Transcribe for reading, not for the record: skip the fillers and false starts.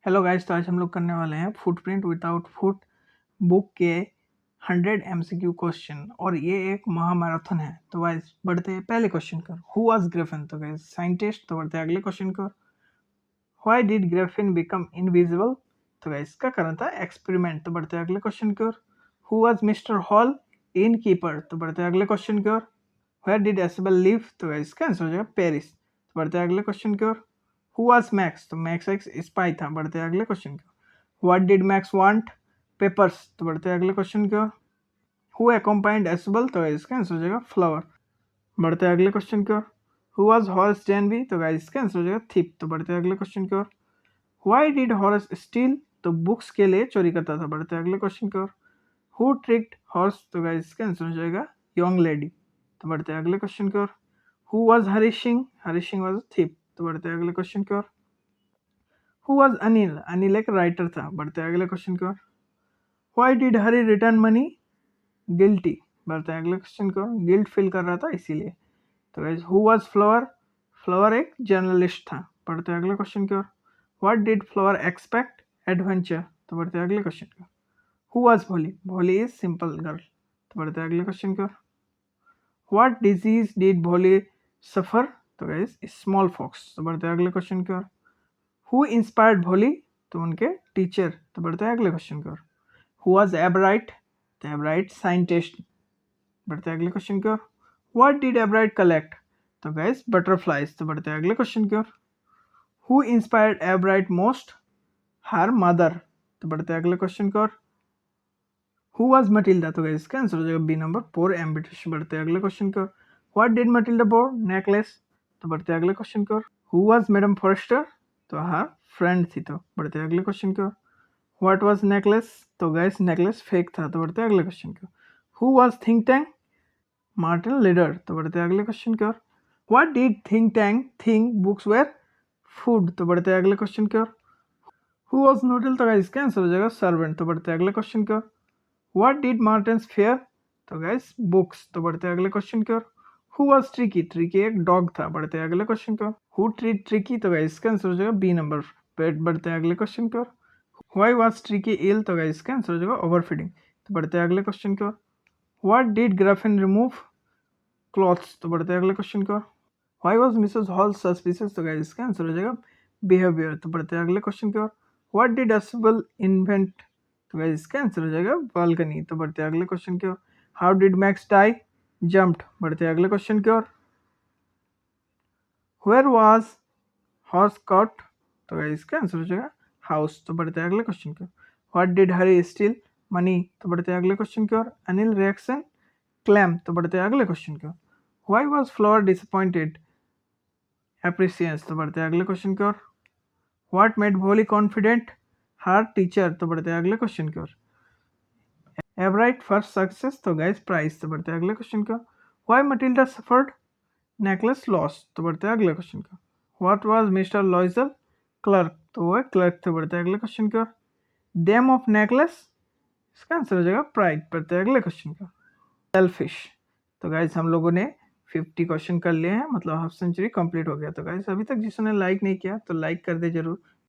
Hello guys, तो आज हम लोग करने वाले हैं फुटप्रिंट विदाउट फुट बुक के 100 एमसीक्यू क्वेश्चन और ये एक महामैराथन है। तो गाइस बढ़ते हैं पहले क्वेश्चन कर। Who was Griffin? तो गाइस साइंटिस्ट। तो बढ़ते हैं अगले क्वेश्चन कर। Why did Griffin become invisible? तो गाइस इसका कारण था एक्सपेरिमेंट। तो बढ़ते हैं अगले क्वेश्चन कर। Who was mister Hall? Innkeeper. तो बढ़ते हैं अगले क्वेश्चन कर। Where did Ausable live? तो गाइस इसका आंसर हो जाएगा पेरिस। तो बढ़ते हैं अगले क्वेश्चन की ओर। Who was Max? तो मैक्स एक स्पाई था। बढ़ते हैं अगले क्वेश्चन की ओर। What did Max want? Papers. तो बढ़ते हैं अगले क्वेश्चन की ओर। हु अकम्पाइंड एसिबल? तो गाइस इसका आंसर हो जाएगा फ्लावर। बढ़ते हैं अगले क्वेश्चन की ओर। Who was Horace Danby? तो गाइस इसका आंसर हो जाएगा थिप। तो बढ़ते हैं अगले क्वेश्चन की ओर। Why did Horace steal? तो बुक्स के लिए चोरी करता था। बढ़ते हैं अगले क्वेश्चन की ओर। Who tricked Horace? तो गाइस इसका आंसर हो जाएगा यंग लेडी। तो बढ़ते हैं अगले क्वेश्चन की ओर। Who was Hari Singh? Hari Singh was thief. तो बढ़ते हैं अगले क्वेश्चन की ओर। Who was Anil? अनिल एक राइटर था। बढ़ते हैं अगले क्वेश्चन की ओर। Why did Hari return money? Guilty. बढ़ते हैं अगले क्वेश्चन की ओर। गिल्ट फील कर रहा था इसीलिए। तो guys who was Fowler? Fowler एक जर्नलिस्ट था। बढ़ते हैं अगले क्वेश्चन की ओर। What did Fowler expect? Adventure. तो बढ़ते हैं अगले क्वेश्चन की ओर। हु वाज भोली? भोली इज सिंपल गर्ल। तो बढ़ते हैं अगले क्वेश्चन की ओर। व्हाट डिजीज डिड भोली सफर? तो गाइस स्मॉल पॉक्स। तो बढ़ते हैं अगले क्वेश्चन की ओर। हु इंस्पायर्ड भोली? तो उनके टीचर। तो बढ़ते हैं अगले क्वेश्चन की ओर। Who was एबराइट? तो एबराइट साइंटिस्ट। बढ़ते हैं अगले क्वेश्चन की ओर। What did Ebright collect? तो गाइस बटरफ्लाइज। तो बढ़ते हैं अगले क्वेश्चन की ओर। Who inspired Ebright most? Her mother. तो बढ़ते हैं अगले क्वेश्चन की ओर। Who was Matilda? तो गाइस इसका आंसर हो जाएगा बी नंबर पोर एम्बिटिश। बढ़ते हैं अगले क्वेश्चन की ओर। What did Matilda borrow? Necklace. तो बढ़ते हैं अगले क्वेश्चन की ओर। Who was madam Forestier? तो हर फ्रेंड थी। तो बढ़ते हैं अगले क्वेश्चन की ओर। What was necklace? तो गाइस नेकलेस फेक था। तो बढ़ते हैं अगले क्वेश्चन की ओर। Who was think tank? Martian leader. तो बढ़ते हैं अगले क्वेश्चन की ओर। What did think tank think books were food? तो बढ़ते हैं अगले क्वेश्चन की ओर। Who was Noodle? तो गाइस इसका आंसर हो जाएगा सर्वेंट। तो बढ़ते हैं अगले क्वेश्चन की ओर। What did Martians fear? तो गाइस बुक्स। तो बढ़ते हैं अगले क्वेश्चन की ओर। Who was Tricki? ट्रिकी एक डॉग था। बढ़ते हैं अगले क्वेश्चन की ओर। Who treat Tricki? तो गाइस इसका आंसर हो जाएगा बी नंबर पेट। बढ़ते हैं अगले क्वेश्चन की ओर। व्हाई वाज ट्रिकी इल? तो गाइस इसका आंसर हो जाएगा ओवरफीडिंग। तो बढ़ते हैं अगले क्वेश्चन की ओर। What did Griffin remove clothes? तो बढ़ते हैं अगले क्वेश्चन की ओर। Why was Mrs Hall suspicious? तो गाइस इसका आंसर हो जाएगा बिहेवियर। तो बढ़ते हैं अगले क्वेश्चन की ओर। What did Ausable invent? तो गाइस इसका आंसर हो जाएगा बालकनी। तो बढ़ते हैं अगले क्वेश्चन की ओर। How did Max die? Jumped. बढ़ते हैं अगले क्वेश्चन की ओर। Where was Horace caught? तो गाइस इसका आंसर हो जाएगा हाउस। तो बढ़ते हैं अगले क्वेश्चन की ओर। What did Hari steal? Money. तो बढ़ते हैं अगले क्वेश्चन की ओर। Anil reaction clam. तो बढ़ते हैं अगले क्वेश्चन की ओर। Why was Fowler disappointed? Appearance. तो बढ़ते हैं अगले क्वेश्चन की ओर। What made Bholi confident? Her teacher. तो बढ़ते हैं अगले क्वेश्चन की ओर। Ebright first success? तो गाइस प्राइस। तो बढ़ते हैं अगले क्वेश्चन की ओर। Why Matilda suffered necklace loss? तो बढ़ते हैं अगले क्वेश्चन की ओर। What was mister Loisel? Clerk. तो वो है क्लर्क। तो बढ़ते हैं अगले क्वेश्चन की ओर। Theme of necklace? इसका आंसर हो जाएगा प्राइड। बढ़ते हैं अगले क्वेश्चन की ओर। सेल्फिश। तो गाइस हम लोगों ने 50 क्वेश्चन कर लिए हैं, मतलब हाफ सेंचुरी कंप्लीट हो गया। तो गाइस अभी तक जिसने लाइक नहीं किया तो लाइक कर दे जरूर।